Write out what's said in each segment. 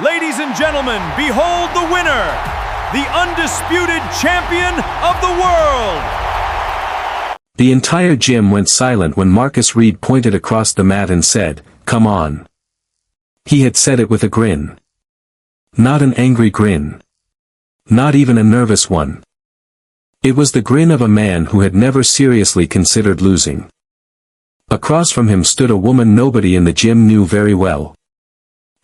Ladies and gentlemen, behold the winner, the undisputed champion of the world. The entire gym went silent when Marcus Reed pointed across the mat and said, "Come on." He had said it with a grin. Not an angry grin. Not even a nervous one. It was the grin of a man who had never seriously considered losing. Across from him stood a woman nobody in the gym knew very well.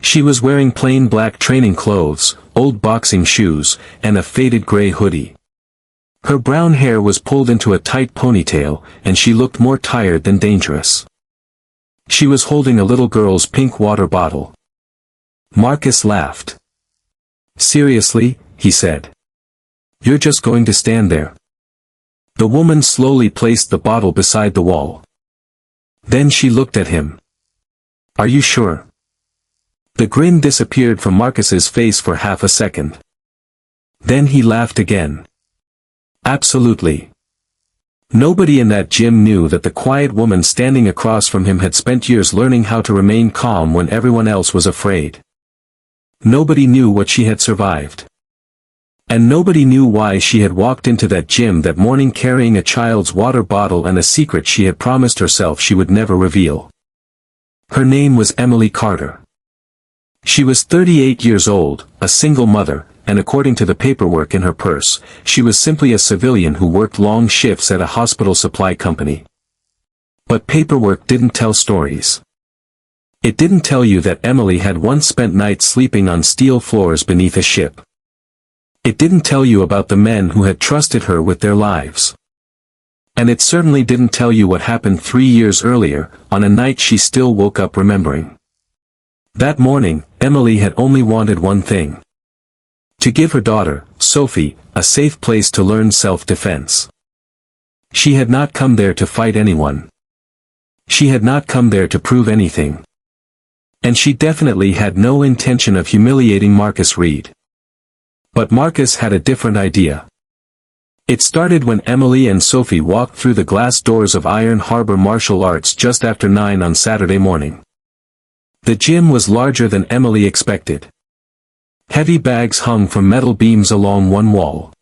She was wearing plain black training clothes, old boxing shoes, and a faded gray hoodie. Her brown hair was pulled into a tight ponytail, and she looked more tired than dangerous. She was holding a little girl's pink water bottle. Marcus laughed. "Seriously?" he said. "You're just going to stand there?" The woman slowly placed the bottle beside the wall. Then she looked at him. "Are you sure?" The grin disappeared from Marcus's face for half a second. Then he laughed again. "Absolutely." Nobody in that gym knew that the quiet woman standing across from him had spent years learning how to remain calm when everyone else was afraid. Nobody knew what she had survived. And nobody knew why she had walked into that gym that morning carrying a child's water bottle and a secret she had promised herself she would never reveal. Her name was Emily Carter. She was 38 years old, a single mother, and according to the paperwork in her purse, she was simply a civilian who worked long shifts at a hospital supply company. But paperwork didn't tell stories. It didn't tell you that Emily had once spent nights sleeping on steel floors beneath a ship. It didn't tell you about the men who had trusted her with their lives. And it certainly didn't tell you what happened 3 years earlier, on a night she still woke up remembering. That morning, Emily had only wanted one thing. To give her daughter, Sophie, a safe place to learn self-defense. She had not come there to fight anyone. She had not come there to prove anything. And she definitely had no intention of humiliating Marcus Reed. But Marcus had a different idea. It started when Emily and Sophie walked through the glass doors of Iron Harbor Martial Arts just after 9 on Saturday morning. The gym was larger than Emily expected. Heavy bags hung from metal beams along one wall.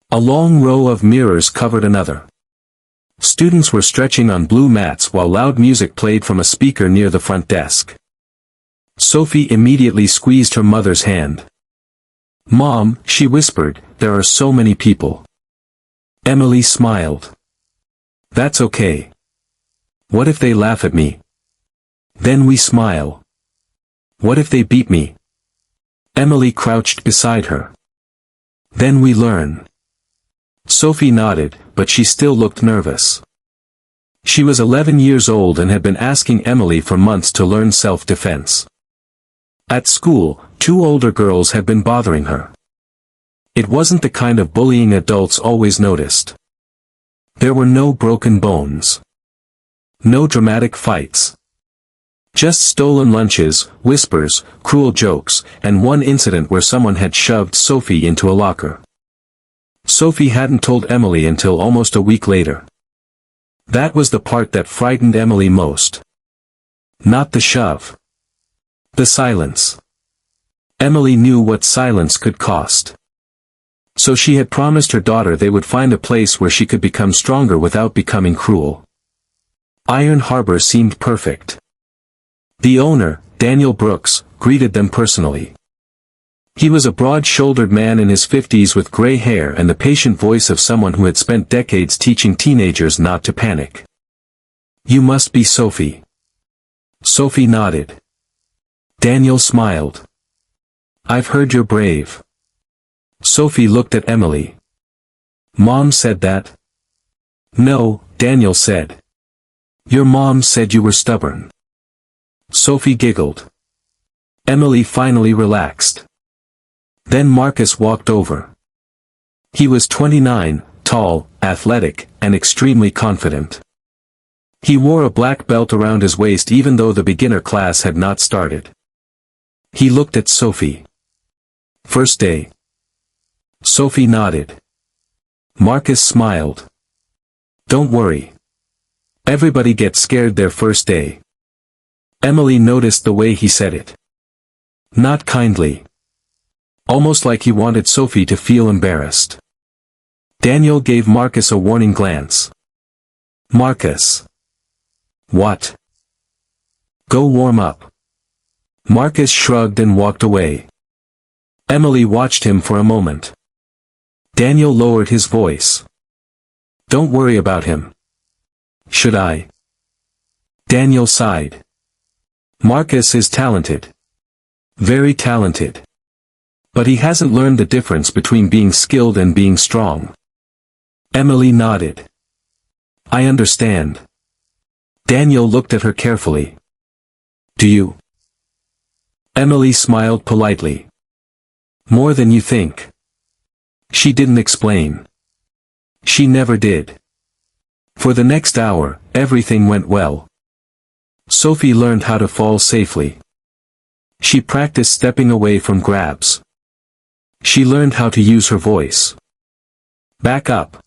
A long row of mirrors covered another. Students were stretching on blue mats while loud music played from a speaker near the front desk. Sophie immediately squeezed her mother's hand. "Mom," she whispered, "there are so many people." Emily smiled. "That's okay. What if they laugh at me? Then we smile. What if they beat me?" Emily crouched beside her. "Then we learn." Sophie nodded, but she still looked nervous. She was 11 years old and had been asking Emily for months to learn self-defense. At school, 2 older girls had been bothering her. It wasn't the kind of bullying adults always noticed. There were no broken bones. No dramatic fights. Just stolen lunches, whispers, cruel jokes, and one incident where someone had shoved Sophie into a locker. Sophie hadn't told Emily until almost a week later. That was the part that frightened Emily most. Not the shove. The silence. Emily knew what silence could cost. So she had promised her daughter they would find a place where she could become stronger without becoming cruel. Iron Harbor seemed perfect. The owner, Daniel Brooks, greeted them personally. He was a broad-shouldered man in his 50s with gray hair and the patient voice of someone who had spent decades teaching teenagers not to panic. "You must be Sophie." Sophie nodded. Daniel smiled. "I've heard you're brave." Sophie looked at Emily. "Mom said that?" "No," Daniel said. "Your mom said you were stubborn." Sophie giggled. Emily finally relaxed. Then Marcus walked over. He was 29, tall, athletic, and extremely confident. He wore a black belt around his waist even though the beginner class had not started. He looked at Sophie. "First day." Sophie nodded. Marcus smiled. "Don't worry. Everybody gets scared their first day." Emily noticed the way he said it. Not kindly. Almost like he wanted Sophie to feel embarrassed. Daniel gave Marcus a warning glance. Marcus. What? Go warm up. Marcus shrugged and walked away. Emily watched him for a moment. Daniel lowered his voice. Don't worry about him. Should I? Daniel sighed. Marcus is talented. Very talented. But he hasn't learned the difference between being skilled and being strong. Emily nodded. I understand. Daniel looked at her carefully. Do you? Emily smiled politely. More than you think. She didn't explain. She never did. For the next hour, everything went well. Sophie learned how to fall safely. She practiced stepping away from grabs. She learned how to use her voice. Back up.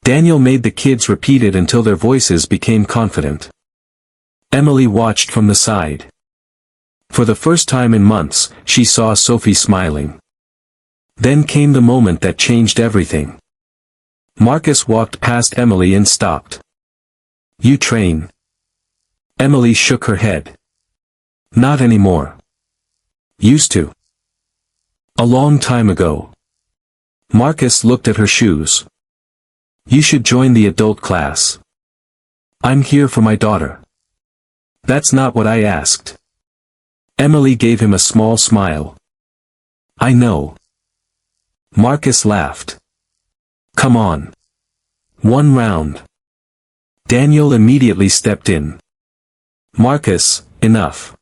Daniel made the kids repeat it until their voices became confident. Emily watched from the side. For the first time in months, she saw Sophie smiling. Then came the moment that changed everything. Marcus walked past Emily and stopped. You train? Emily shook her head. Not anymore. Used to. A long time ago. Marcus looked at her shoes. You should join the adult class. I'm here for my daughter. That's not what I asked. Emily gave him a small smile. I know. Marcus laughed. Come on. One round. Daniel immediately stepped in. Marcus, enough.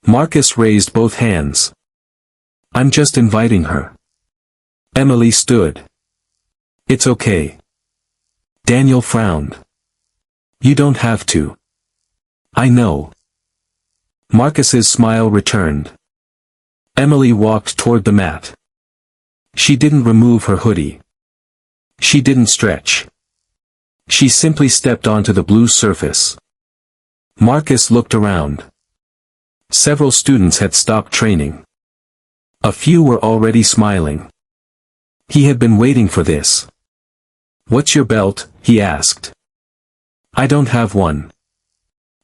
Marcus raised both hands. I'm just inviting her. Emily stood. It's okay. Daniel frowned. You don't have to. I know. Marcus's smile returned. Emily walked toward the mat. She didn't remove her hoodie. She didn't stretch. She simply stepped onto the blue surface. Marcus looked around. Several students had stopped training. A few were already smiling. He had been waiting for this. What's your belt? He asked. I don't have one.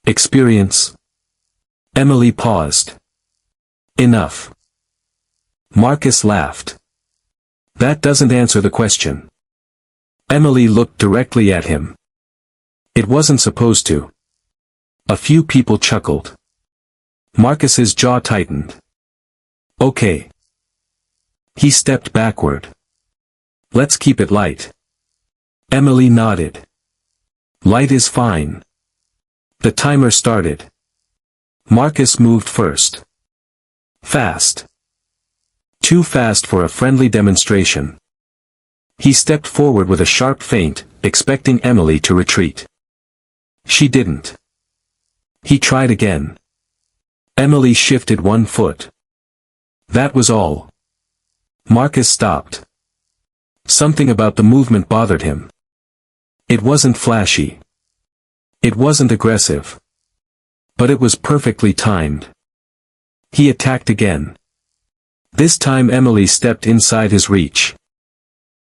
Experience? Emily paused. Enough. Marcus laughed. That doesn't answer the question. Emily looked directly at him. It wasn't supposed to. A few people chuckled. Marcus's jaw tightened. Okay. He stepped backward. Let's keep it light. Emily nodded. Light is fine. The timer started. Marcus moved first. Fast. Too fast for a friendly demonstration. He stepped forward with a sharp feint, expecting Emily to retreat. She didn't. He tried again. Emily shifted one foot. That was all. Marcus stopped. Something about the movement bothered him. It wasn't flashy. It wasn't aggressive. But it was perfectly timed. He attacked again. This time Emily stepped inside his reach.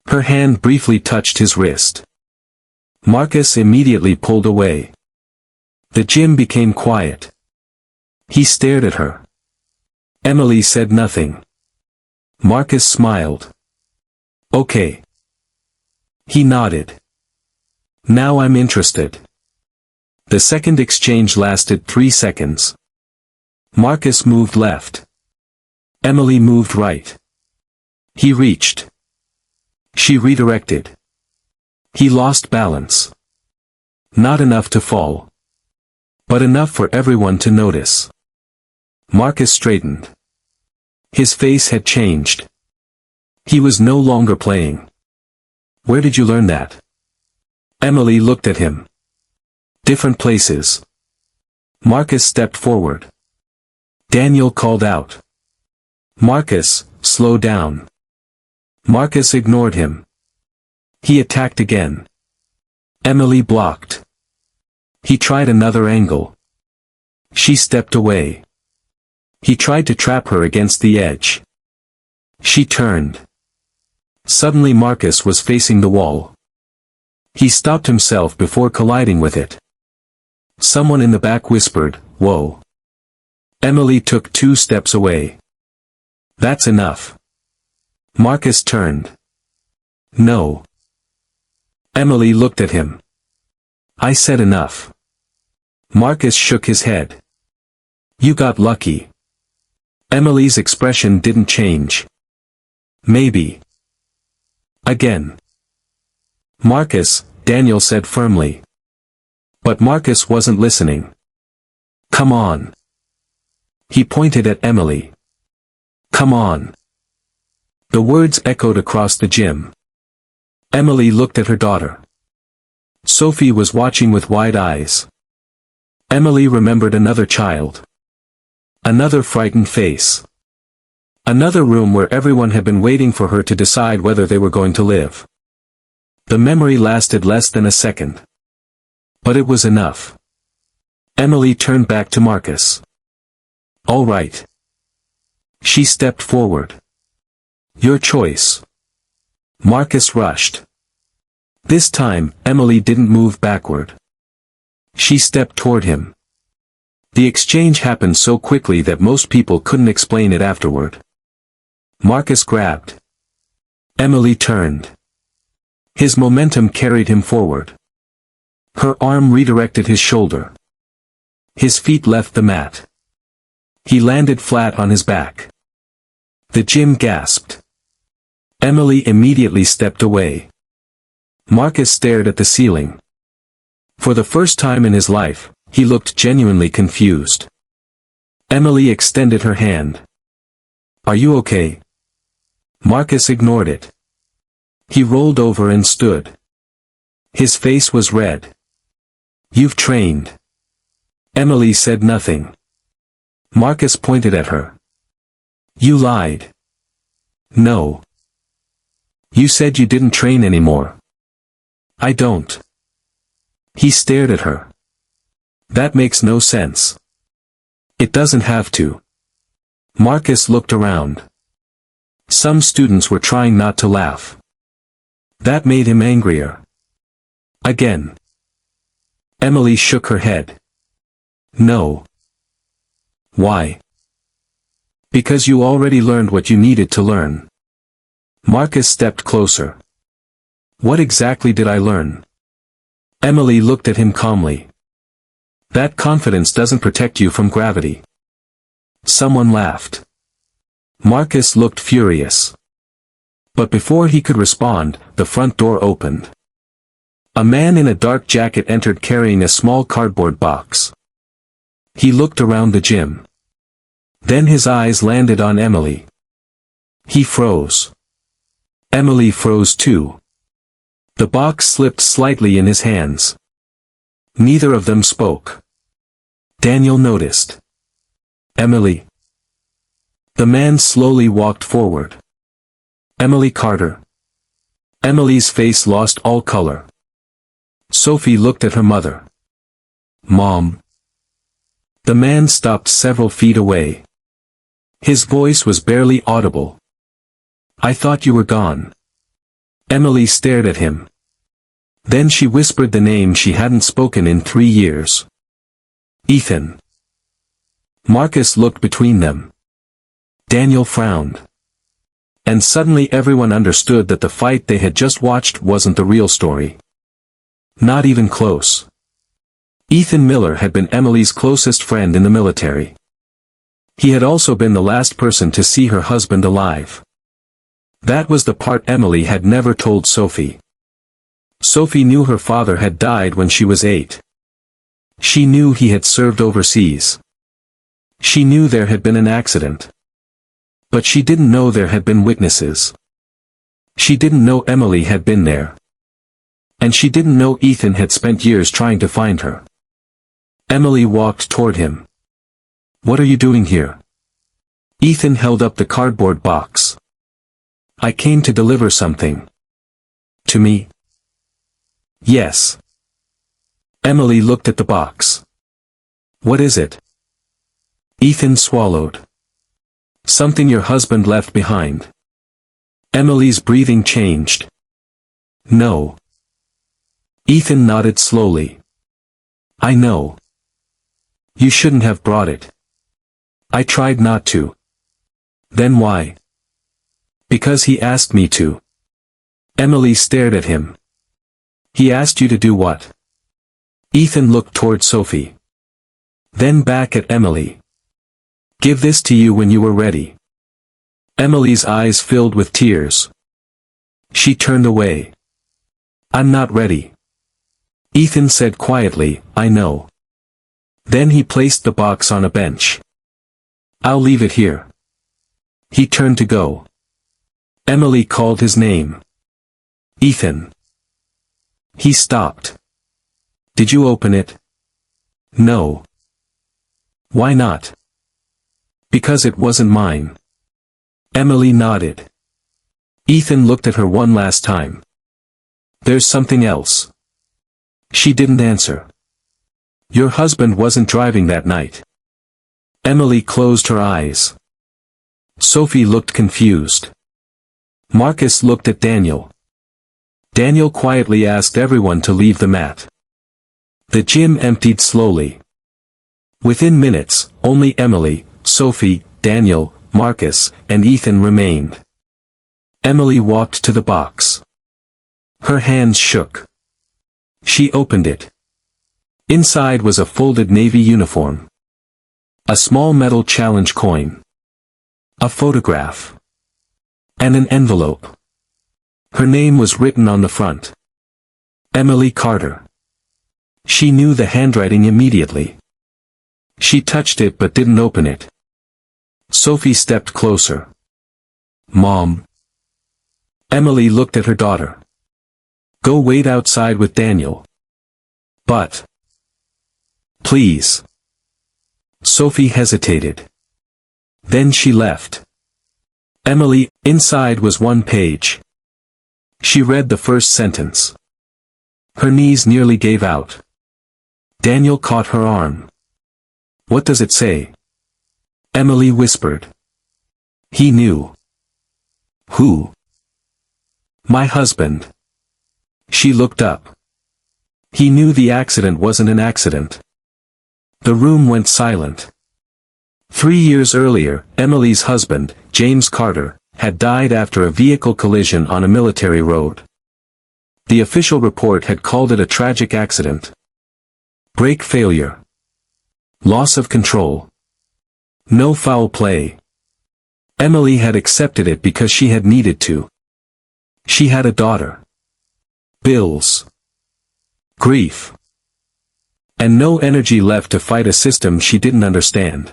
Her hand briefly touched his wrist. Marcus immediately pulled away. The gym became quiet. He stared at her. Emily said nothing. Marcus smiled. Okay. He nodded. Now I'm interested. The second exchange lasted 3 seconds. Marcus moved left. Emily moved right. He reached. She redirected. He lost balance. Not enough to fall. But enough for everyone to notice. Marcus straightened. His face had changed. He was no longer playing. Where did you learn that? Emily looked at him. Different places. Marcus stepped forward. Daniel called out. Marcus, slow down. Marcus ignored him. He attacked again. Emily blocked. He tried another angle. She stepped away. He tried to trap her against the edge. She turned. Suddenly Marcus was facing the wall. He stopped himself before colliding with it. Someone in the back whispered, "Whoa." Emily took 2 steps away. "That's enough." Marcus turned. "No." Emily looked at him. "I said enough." Marcus shook his head. "You got lucky." Emily's expression didn't change. "Maybe." Again. "Marcus," Daniel said firmly. But Marcus wasn't listening. "Come on." He pointed at Emily. "Come on." The words echoed across the gym. Emily looked at her daughter. Sophie was watching with wide eyes. Emily remembered another child. Another frightened face. Another room where everyone had been waiting for her to decide whether they were going to live. The memory lasted less than a second. But it was enough. Emily turned back to Marcus. "All right." She stepped forward. "Your choice." Marcus rushed. This time, Emily didn't move backward. She stepped toward him. The exchange happened so quickly that most people couldn't explain it afterward. Marcus grabbed. Emily turned. His momentum carried him forward. Her arm redirected his shoulder. His feet left the mat. He landed flat on his back. The gym gasped. Emily immediately stepped away. Marcus stared at the ceiling. For the first time in his life, he looked genuinely confused. Emily extended her hand. "Are you okay?" Marcus ignored it. He rolled over and stood. His face was red. "You've trained." Emily said nothing. Marcus pointed at her. "You lied." "No. You said you didn't train anymore." "I don't." He stared at her. "That makes no sense." "It doesn't have to." Marcus looked around. Some students were trying not to laugh. That made him angrier. Again. Emily shook her head. "No." "Why?" "Because you already learned what you needed to learn." Marcus stepped closer. "What exactly did I learn?" Emily looked at him calmly. "That confidence doesn't protect you from gravity." Someone laughed. Marcus looked furious. But before he could respond, the front door opened. A man in a dark jacket entered carrying a small cardboard box. He looked around the gym. Then his eyes landed on Emily. He froze. Emily froze too. The box slipped slightly in his hands. Neither of them spoke. Daniel noticed. "Emily." The man slowly walked forward. "Emily Carter." Emily's face lost all color. Sophie looked at her mother. "Mom." The man stopped several feet away. His voice was barely audible. "I thought you were gone." Emily stared at him. Then she whispered the name she hadn't spoken in 3 years. "Ethan." Marcus looked between them. Daniel frowned. And suddenly everyone understood that the fight they had just watched wasn't the real story. Not even close. Ethan Miller had been Emily's closest friend in the military. He had also been the last person to see her husband alive. That was the part Emily had never told Sophie. Sophie knew her father had died when she was 8. She knew he had served overseas. She knew there had been an accident. But she didn't know there had been witnesses. She didn't know Emily had been there. And she didn't know Ethan had spent years trying to find her. Emily walked toward him. "What are you doing here?" Ethan held up the cardboard box. "I came to deliver something." "To me?" "Yes." Emily looked at the box. "What is it?" Ethan swallowed. Something your husband left behind. Emily's breathing changed. No. Ethan nodded slowly. I know. You shouldn't have brought it. I tried not to. Then why? Because he asked me to. Emily stared at him. He asked you to do what? Ethan looked toward Sophie. Then back at Emily. Give this to you when you were ready. Emily's eyes filled with tears. She turned away. I'm not ready. Ethan said quietly, I know. Then he placed the box on a bench. I'll leave it here. He turned to go. Emily called his name. Ethan. He stopped. Did you open it? No. Why not? Because it wasn't mine. Emily nodded. Ethan looked at her one last time. There's something else. She didn't answer. Your husband wasn't driving that night. Emily closed her eyes. Sophie looked confused. Marcus looked at Daniel. Daniel quietly asked everyone to leave the mat. The gym emptied slowly. Within minutes, only Emily, Sophie, Daniel, Marcus, and Ethan remained. Emily walked to the box. Her hands shook. She opened it. Inside was a folded navy uniform. A small metal challenge coin. A photograph. And an envelope. Her name was written on the front. Emily Carter. She knew the handwriting immediately. She touched it but didn't open it. Sophie stepped closer. Mom. Emily looked at her daughter. Go wait outside with Daniel. But. Please. Sophie hesitated. Then she left. Emily, inside was one page. She read the first sentence. Her knees nearly gave out. Daniel caught her arm. What does it say? Emily whispered. He knew. Who? My husband. She looked up. He knew the accident wasn't an accident. The room went silent. 3 years earlier, Emily's husband, James Carter, had died after a vehicle collision on a military road. The official report had called it a tragic accident. Brake failure. Loss of control. No foul play. Emily had accepted it because she had needed to. She had a daughter. Bills. Grief. And no energy left to fight a system she didn't understand.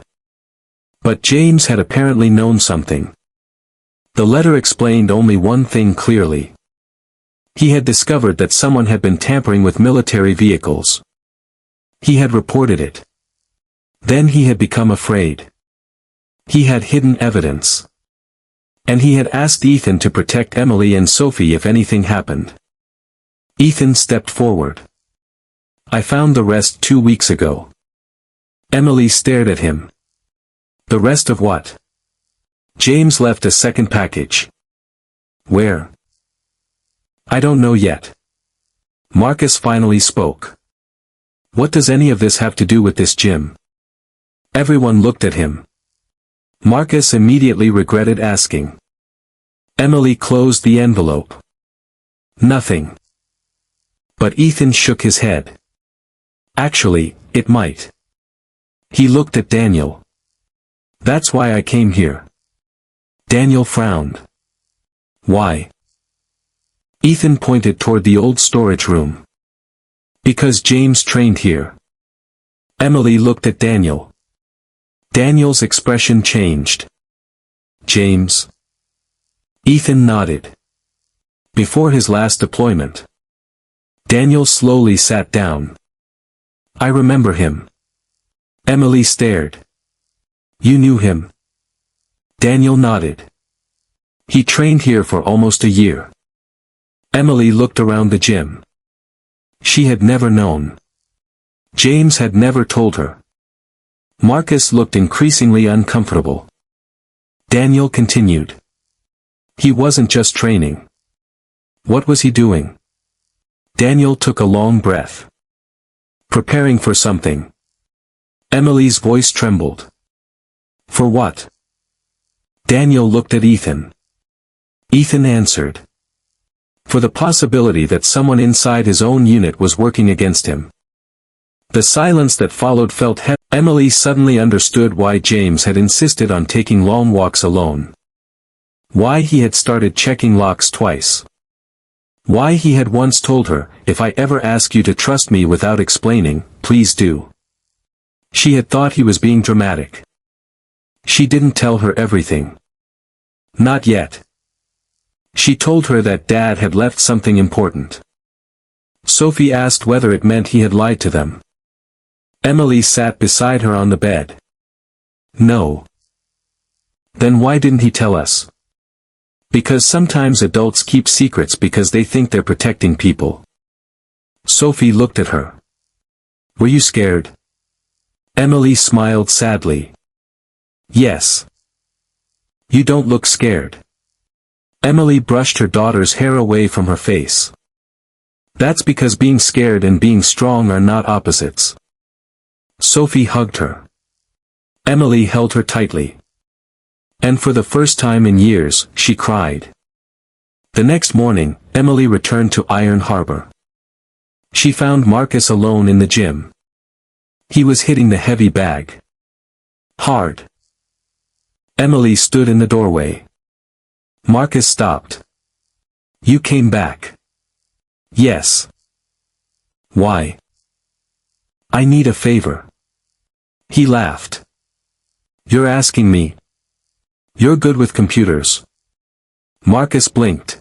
But James had apparently known something. The letter explained only one thing clearly. He had discovered that someone had been tampering with military vehicles. He had reported it. Then he had become afraid. He had hidden evidence. And he had asked Ethan to protect Emily and Sophie if anything happened. Ethan stepped forward. I found the rest 2 weeks ago. Emily stared at him. The rest of what? James left a second package. Where? I don't know yet. Marcus finally spoke. What does any of this have to do with this gym? Everyone looked at him. Marcus immediately regretted asking. Emily closed the envelope. Nothing. But Ethan shook his head. Actually, it might. He looked at Daniel. That's why I came here. Daniel frowned. Why? Ethan pointed toward the old storage room. Because James trained here. Emily looked at Daniel. Daniel's expression changed. James. Ethan nodded. Before his last deployment. Daniel slowly sat down. I remember him. Emily stared. You knew him? Daniel nodded. He trained here for almost a year. Emily looked around the gym. She had never known. James had never told her. Marcus looked increasingly uncomfortable. Daniel continued. He wasn't just training. What was he doing? Daniel took a long breath. Preparing for something. Emily's voice trembled. For what? Daniel looked at Ethan. Ethan answered. For the possibility that someone inside his own unit was working against him. The silence that followed felt heavy. Emily suddenly understood why James had insisted on taking long walks alone. Why he had started checking locks twice. Why he had once told her, if I ever ask you to trust me without explaining, please do. She had thought he was being dramatic. She didn't tell her everything. Not yet. She told her that Dad had left something important. Sophie asked whether it meant he had lied to them. Emily sat beside her on the bed. No. Then why didn't he tell us? Because sometimes adults keep secrets because they think they're protecting people. Sophie looked at her. Were you scared? Emily smiled sadly. Yes. You don't look scared. Emily brushed her daughter's hair away from her face. That's because being scared and being strong are not opposites. Sophie hugged her. Emily held her tightly. And for the first time in years, she cried. The next morning, Emily returned to Iron Harbor. She found Marcus alone in the gym. He was hitting the heavy bag. Hard. Emily stood in the doorway. Marcus stopped. You came back. Yes. Why? I need a favor. He laughed. You're asking me? You're good with computers. Marcus blinked.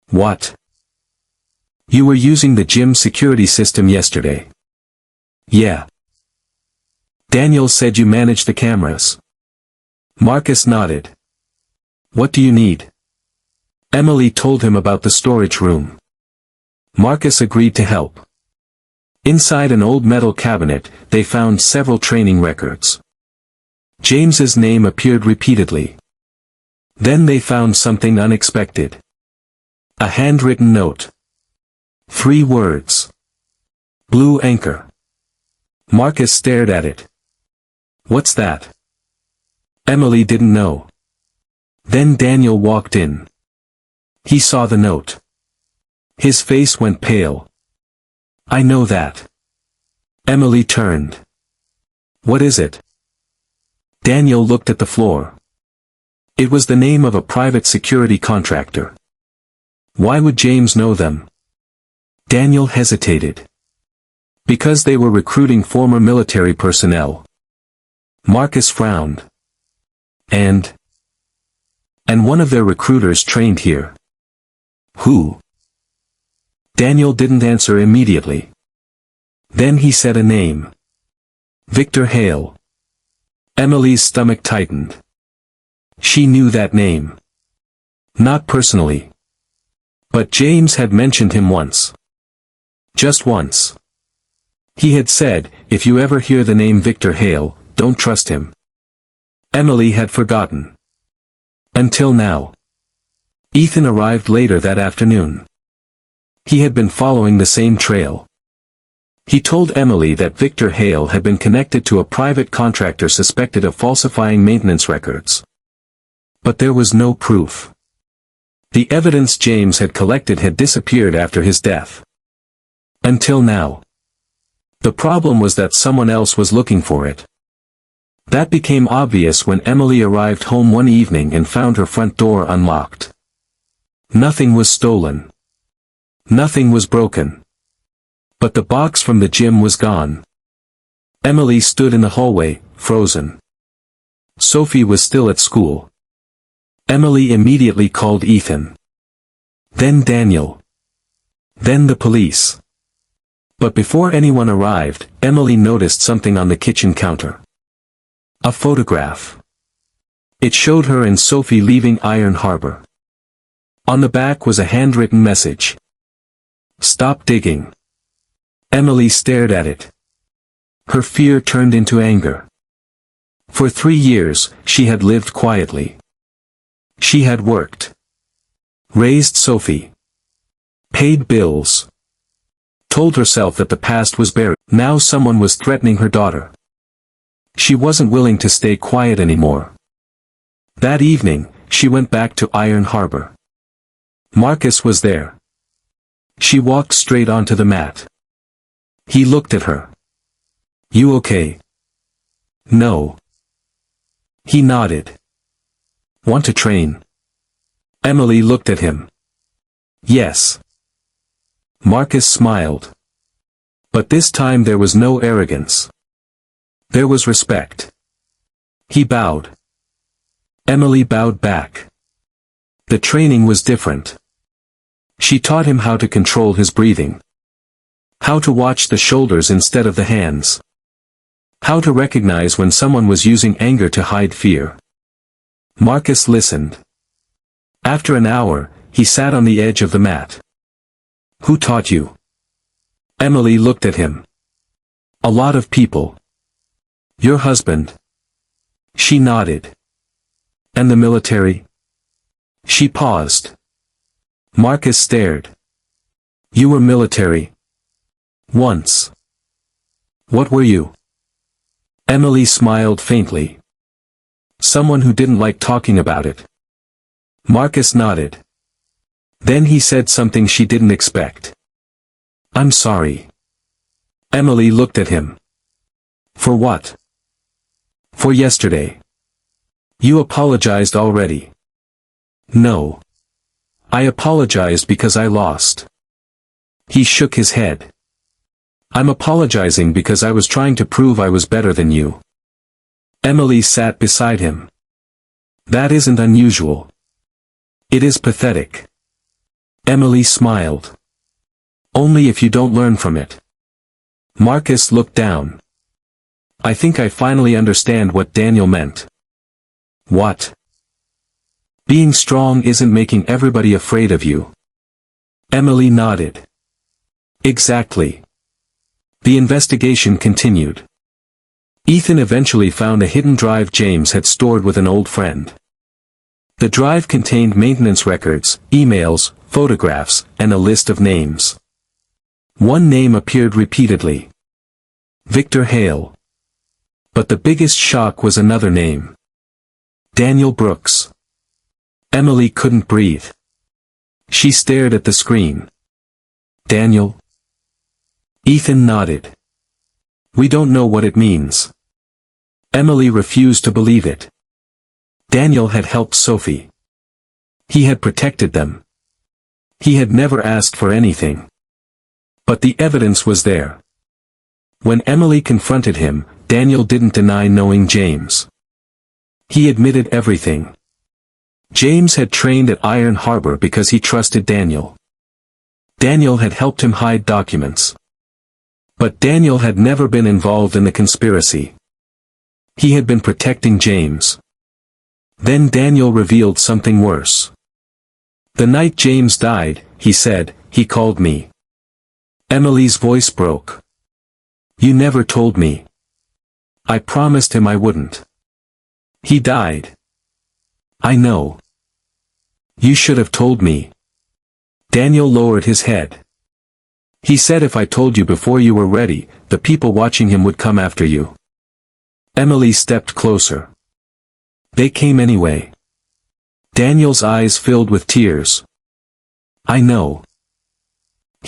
What? You were using the gym security system yesterday. Yeah. Daniel said you managed the cameras. Marcus nodded. What do you need? Emily told him about the storage room. Marcus agreed to help. Inside an old metal cabinet, they found several training records. James's name appeared repeatedly. Then they found something unexpected. A handwritten note. 3 words. Blue Anchor. Marcus stared at it. What's that? Emily didn't know. Then Daniel walked in. He saw the note. His face went pale. I know that. Emily turned. What is it? Daniel looked at the floor. It was the name of a private security contractor. Why would James know them? Daniel hesitated. Because they were recruiting former military personnel. Marcus frowned. And one of their recruiters trained here. Who? Daniel didn't answer immediately. Then he said a name. Victor Hale. Emily's stomach tightened. She knew that name. Not personally. But James had mentioned him once. Just once. He had said, if you ever hear the name Victor Hale, don't trust him. Emily had forgotten. Until now. Ethan arrived later that afternoon. He had been following the same trail. He told Emily that Victor Hale had been connected to a private contractor suspected of falsifying maintenance records. But there was no proof. The evidence James had collected had disappeared after his death. Until now. The problem was that someone else was looking for it. That became obvious when Emily arrived home one evening and found her front door unlocked. Nothing was stolen. Nothing was broken. But the box from the gym was gone. Emily stood in the hallway, frozen. Sophie was still at school. Emily immediately called Ethan. Then Daniel. Then the police. But before anyone arrived, Emily noticed something on the kitchen counter. A photograph. It showed her and Sophie leaving Iron Harbor. On the back was a handwritten message. Stop digging. Emily stared at it. Her fear turned into anger. For 3 years, she had lived quietly. She had worked. Raised Sophie. Paid bills. Told herself that the past was buried. Now someone was threatening her daughter. She wasn't willing to stay quiet anymore. That evening, she went back to Iron Harbor. Marcus was there. She walked straight onto the mat. He looked at her. "You okay?" "No." He nodded. "Want to train?" Emily looked at him. "Yes." Marcus smiled. But this time there was no arrogance. There was respect. He bowed. Emily bowed back. The training was different. She taught him how to control his breathing. How to watch the shoulders instead of the hands. How to recognize when someone was using anger to hide fear. Marcus listened. After an hour, he sat on the edge of the mat. "Who taught you?" Emily looked at him. "A lot of people." "Your husband?" She nodded. "And the military?" She paused. Marcus stared. "You were military?" "Once." "What were you?" Emily smiled faintly. "Someone who didn't like talking about it." Marcus nodded. Then he said something she didn't expect. "I'm sorry." Emily looked at him. "For what?" "For yesterday." "You apologized already." "No. I apologized because I lost." He shook his head. "I'm apologizing because I was trying to prove I was better than you." Emily sat beside him. "That isn't unusual. It is pathetic." Emily smiled. "Only if you don't learn from it." Marcus looked down. "I think I finally understand what Daniel meant." "What?" "Being strong isn't making everybody afraid of you." Emily nodded. "Exactly." The investigation continued. Ethan eventually found a hidden drive James had stored with an old friend. The drive contained maintenance records, emails, photographs, and a list of names. One name appeared repeatedly. Victor Hale. But the biggest shock was another name. Daniel Brooks. Emily couldn't breathe. She stared at the screen. "Daniel?" Ethan nodded. "We don't know what it means." Emily refused to believe it. Daniel had helped Sophie. He had protected them. He had never asked for anything. But the evidence was there. When Emily confronted him, Daniel didn't deny knowing James. He admitted everything. James had trained at Iron Harbor because he trusted Daniel. Daniel had helped him hide documents. But Daniel had never been involved in the conspiracy. He had been protecting James. Then Daniel revealed something worse. "The night James died," he said, "he called me." Emily's voice broke. "You never told me." "I promised him I wouldn't." "He died." "I know." "You should have told me." Daniel lowered his head. "He said if I told you before you were ready, the people watching him would come after you." Emily stepped closer. "They came anyway." Daniel's eyes filled with tears. "I know."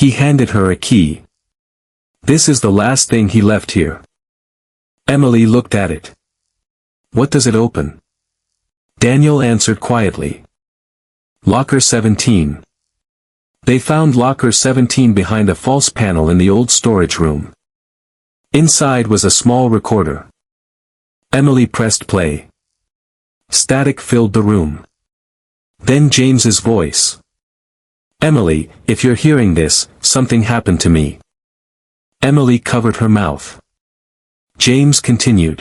He handed her a key. "This is the last thing he left here." Emily looked at it. "What does it open?" Daniel answered quietly. "Locker 17. They found Locker 17 behind a false panel in the old storage room. Inside was a small recorder." Emily pressed play. Static filled the room. Then James's voice. "Emily, if you're hearing this, something happened to me." Emily covered her mouth. James continued.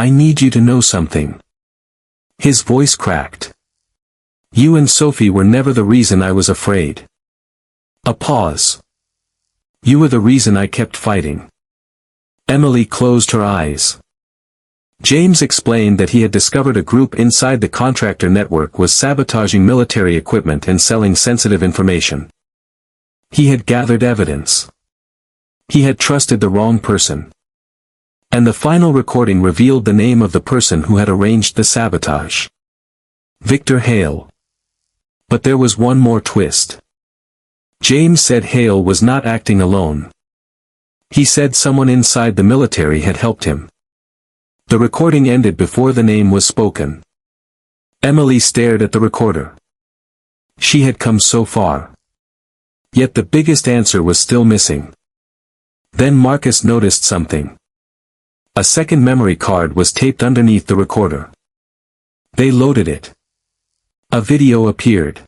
"I need you to know something." His voice cracked. "You and Sophie were never the reason I was afraid." A pause. "You were the reason I kept fighting." Emily closed her eyes. James explained that he had discovered a group inside the contractor network was sabotaging military equipment and selling sensitive information. He had gathered evidence. He had trusted the wrong person. And the final recording revealed the name of the person who had arranged the sabotage. Victor Hale. But there was one more twist. James said Hale was not acting alone. He said someone inside the military had helped him. The recording ended before the name was spoken. Emily stared at the recorder. She had come so far. Yet the biggest answer was still missing. Then Marcus noticed something. A second memory card was taped underneath the recorder. They loaded it. A video appeared.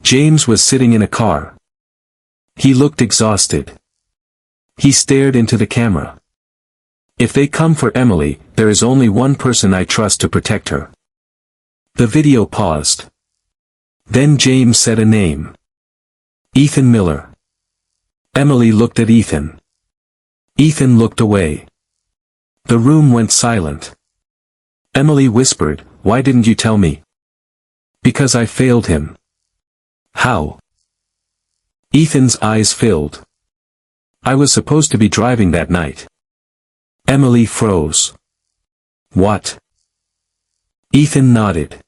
James was sitting in a car. He looked exhausted. He stared into the camera. If they come for Emily, there is only one person I trust to protect her. The video paused. Then James said a name. Ethan Miller. Emily looked at Ethan. Ethan looked away. The room went silent. Emily whispered, "Why didn't you tell me?" "Because I failed him." "How?" Ethan's eyes filled. "I was supposed to be driving that night." Emily froze. "What?" Ethan nodded.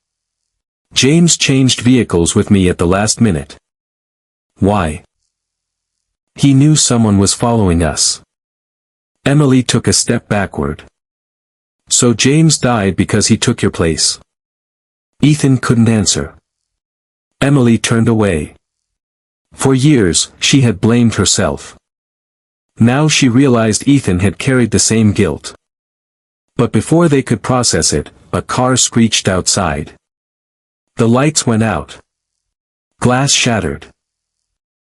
"James changed vehicles with me at the last minute." "Why?" "He knew someone was following us." Emily took a step backward. "So James died because he took your place?" Ethan couldn't answer. Emily turned away. For years, she had blamed herself. Now she realized Ethan had carried the same guilt. But before they could process it, a car screeched outside. The lights went out. Glass shattered.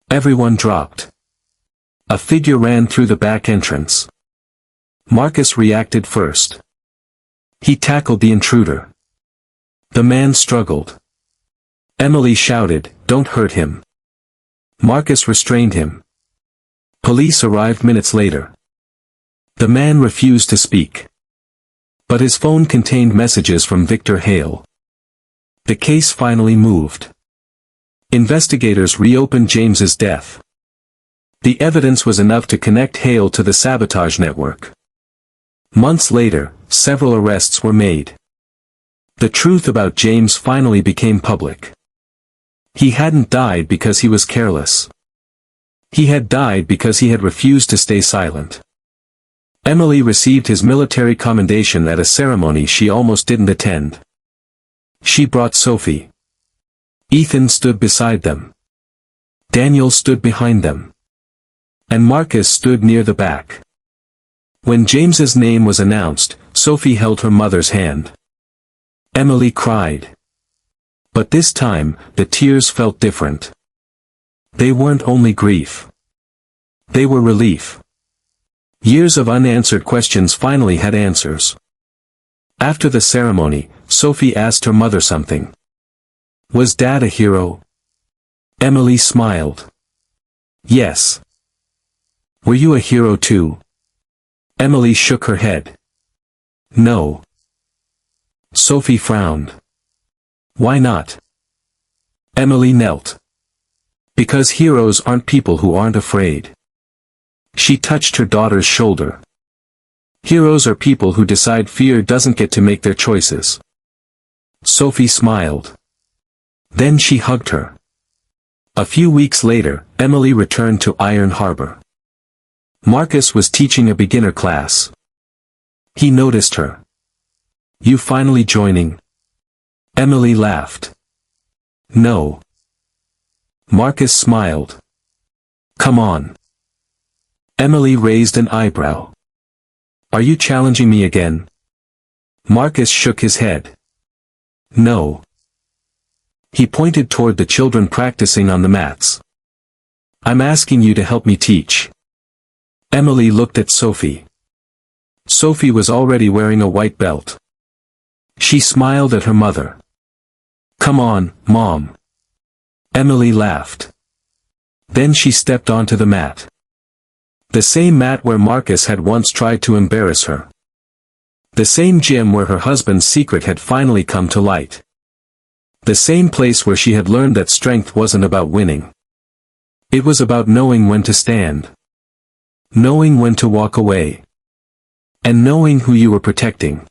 Everyone dropped. A figure ran through the back entrance. Marcus reacted first. He tackled the intruder. The man struggled. Emily shouted, "Don't hurt him." Marcus restrained him. Police arrived minutes later. The man refused to speak. But his phone contained messages from Victor Hale. The case finally moved. Investigators reopened James's death. The evidence was enough to connect Hale to the sabotage network. Months later, several arrests were made. The truth about James finally became public. He hadn't died because he was careless. He had died because he had refused to stay silent. Emily received his military commendation at a ceremony she almost didn't attend. She brought Sophie. Ethan stood beside them. Daniel stood behind them. And Marcus stood near the back. When James's name was announced, Sophie held her mother's hand. Emily cried. But this time, the tears felt different. They weren't only grief. They were relief. Years of unanswered questions finally had answers. After the ceremony, Sophie asked her mother something. "Was Dad a hero?" Emily smiled. "Yes." "Were you a hero too?" Emily shook her head. "No." Sophie frowned. "Why not?" Emily knelt. "Because heroes aren't people who aren't afraid." She touched her daughter's shoulder. "Heroes are people who decide fear doesn't get to make their choices." Sophie smiled. Then she hugged her. A few weeks later, Emily returned to Iron Harbor. Marcus was teaching a beginner class. He noticed her. "You finally joining?" Emily laughed. "No." Marcus smiled. "Come on." Emily raised an eyebrow. "Are you challenging me again?" Marcus shook his head. "No." He pointed toward the children practicing on the mats. "I'm asking you to help me teach." Emily looked at Sophie. Sophie was already wearing a white belt. She smiled at her mother. "Come on, Mom." Emily laughed. Then she stepped onto the mat. The same mat where Marcus had once tried to embarrass her. The same gym where her husband's secret had finally come to light. The same place where she had learned that strength wasn't about winning. It was about knowing when to stand. Knowing when to walk away. And knowing who you were protecting.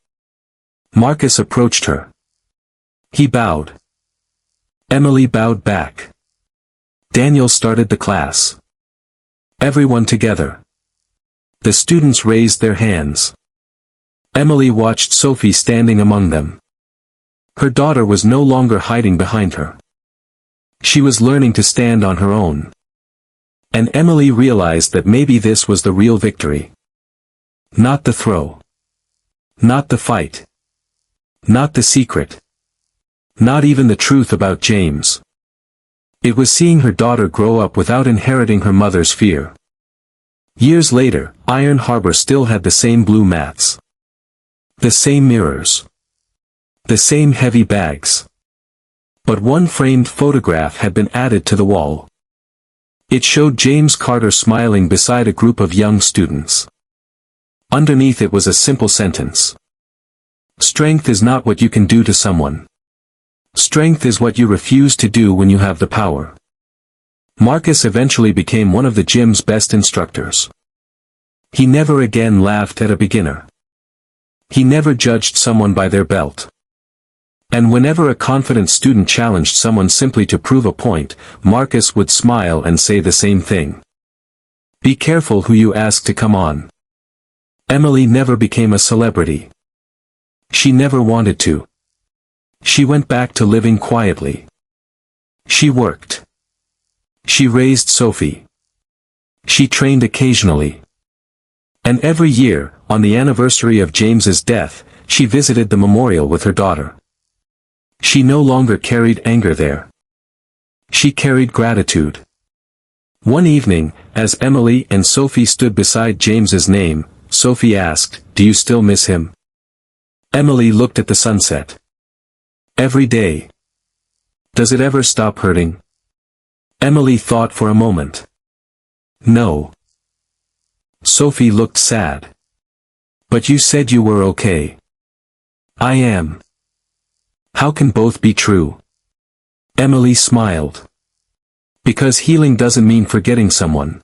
Marcus approached her. He bowed. Emily bowed back. Daniel started the class. Everyone together. The students raised their hands. Emily watched Sophie standing among them. Her daughter was no longer hiding behind her. She was learning to stand on her own. And Emily realized that maybe this was the real victory. Not the throw. Not the fight. Not the secret. Not even the truth about James. It was seeing her daughter grow up without inheriting her mother's fear. Years later, Iron Harbor still had the same blue mats. The same mirrors. The same heavy bags. But one framed photograph had been added to the wall. It showed James Carter smiling beside a group of young students. Underneath it was a simple sentence. Strength is not what you can do to someone. Strength is what you refuse to do when you have the power. Marcus eventually became one of the gym's best instructors. He never again laughed at a beginner. He never judged someone by their belt. And whenever a confident student challenged someone simply to prove a point, Marcus would smile and say the same thing. Be careful who you ask to come on. Emily never became a celebrity. She never wanted to. She went back to living quietly. She worked. She raised Sophie. She trained occasionally. And every year, on the anniversary of James's death, she visited the memorial with her daughter. She no longer carried anger there. She carried gratitude. One evening, as Emily and Sophie stood beside James's name, Sophie asked, "Do you still miss him?" Emily looked at the sunset. Every day. Does it ever stop hurting? Emily thought for a moment. No. Sophie looked sad. But you said you were okay. I am. How can both be true? Emily smiled. Because healing doesn't mean forgetting someone.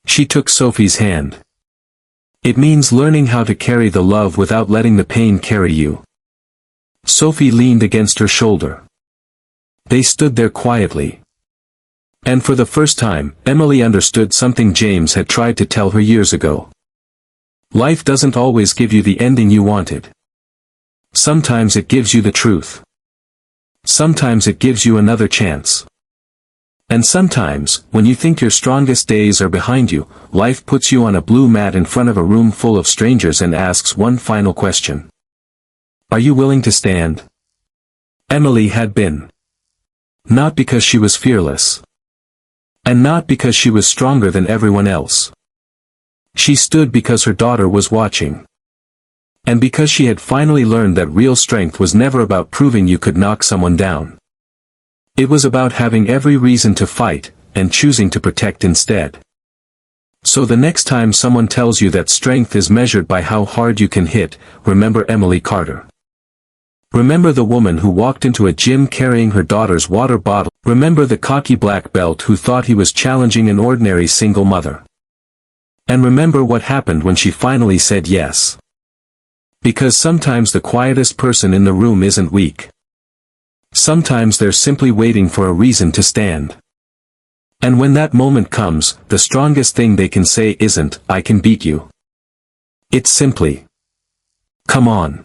She took Sophie's hand. It means learning how to carry the love without letting the pain carry you. Sophie leaned against her shoulder. They stood there quietly. And for the first time, Emily understood something James had tried to tell her years ago. Life doesn't always give you the ending you wanted. Sometimes it gives you the truth. Sometimes it gives you another chance. And sometimes, when you think your strongest days are behind you, life puts you on a blue mat in front of a room full of strangers and asks one final question. Are you willing to stand? Emily had been. Not because she was fearless. And not because she was stronger than everyone else. She stood because her daughter was watching. And because she had finally learned that real strength was never about proving you could knock someone down. It was about having every reason to fight, and choosing to protect instead. So the next time someone tells you that strength is measured by how hard you can hit, remember Emily Carter. Remember the woman who walked into a gym carrying her daughter's water bottle. Remember the cocky black belt who thought he was challenging an ordinary single mother. And remember what happened when she finally said yes. Because sometimes the quietest person in the room isn't weak. Sometimes they're simply waiting for a reason to stand. And when that moment comes, the strongest thing they can say isn't, "I can beat you." It's simply, "Come on."